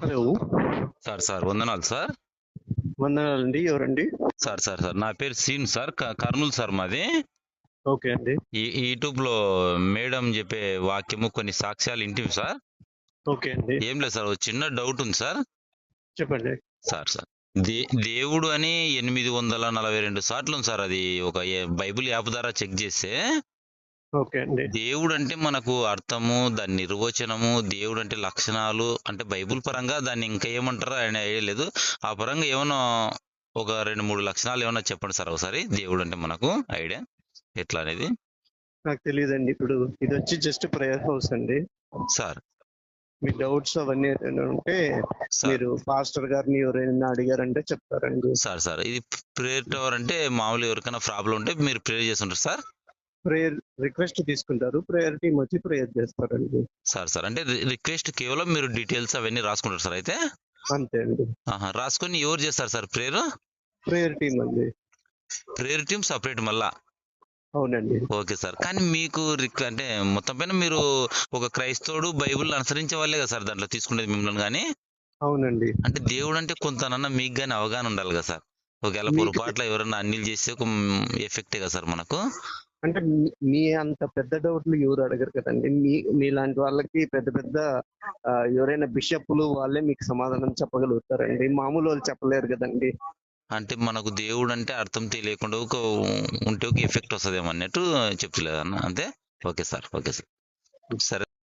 Hello. Sir వందనాలు sir. వందనాలండి. ఎవరండి? సార్ నా పేరు సీన్ సార్, కర్నూలు సార్ మాది. ఓకే అండి. ఈ యూట్యూబ్ లో మేడం చెప్పే వాక్యము కొన్ని సాక్ష్యాలు ఇంటివి సార్. ఓకే అండి. ఏం లేదు సార్, ఒక చిన్న డౌట్ ఉంది సార్. చెప్పండి. సార్ దేవుడు అని 842 సార్లు ఉంది సార్. అది ఒక బైబిల్ యాప్ ద్వారా చెక్ చేస్తే ఓకే అండి. దేవుడు అంటే మనకు అర్థము, దాని నిర్వచనము, దేవుడు అంటే లక్షణాలు, అంటే బైబిల్ పరంగా దాన్ని ఇంకా ఏమంటారో ఆయన ఐడియా లేదు. ఆ పరంగా ఏమన్నా ఒక 2-3 లక్షణాలు ఏమన్నా చెప్పండి సార్ ఒకసారి. దేవుడు అంటే మనకు ఐడియా ఎట్లా అనేది. నాకు తెలియదండి. ఇప్పుడు ఇది వచ్చి జస్ట్ ప్రేయర్ హౌస్ అండి. సార్ మీ డౌట్స్ అవన్నీ ఏదైనా ఉంటే సార్ మీరు పాస్టర్ గారిని ఎవరైనా అడిగారంటే చెప్తారండి. సార్ ఇది ప్రేయర్ టవర్ అంటే మామూలు ఎవరికైనా ప్రాబ్లం ఉంటే మీరు ప్రేయర్ చేస్తుంటారు సార్. ప్రేయర్ రిక్వెస్ట్ తీసుకుంటారు, ప్రేయర్ టీమ్ వచ్చి ప్రేయర్ చేస్తారండి. సార్ అంటే రిక్వెస్ట్ కేవలం మీరు డీటెయిల్స్ అవన్నీ రాసుకుంటారు సార్ అయితే. అంతే అండి. రాసుకొని ఎవరు చేస్తారు సార్ ప్రేయర్? ప్రేయర్ టీమ్ అండి. ప్రేయర్ టీమ్ సపరేట్ మళ్ళా? అవునండి. Okay sir. కానీ మీకు అంటే మొత్తం పైన మీరు ఒక క్రైస్తవుడు బైబిల్ అనుసరించే వాళ్ళే కదా సార్ దాంట్లో తీసుకునేది మిమ్మల్ని. కానీ అవునండి. అంటే దేవుడు అంటే కొంతనన్నా మీకు కానీ అవగాహన ఉండాలి కదా సార్. ఒకవేళ మీకు పొరపాట్ల ఎవరన్నా అన్నిలు చేస్తే ఒక ఎఫెక్టే కదా సార్ మనకు. అంటే మీ అంత పెద్ద డౌట్లు ఎవరు అడగరు కదండి. మీలాంటి వాళ్ళకి పెద్ద పెద్ద ఎవరైనా బిషప్లు వాళ్ళే మీకు సమాధానం చెప్పగలుగుతారండి. మామూలు వాళ్ళు చెప్పలేరు కదండి. అంటే మనకు దేవుడు అంటే అర్థం తెలియకుండా ఉంటే ఒక ఎఫెక్ట్ వస్తుందేమో అన్నట్టు చెప్తలేదు అన్న అంతే. ఓకే సార్ సరే.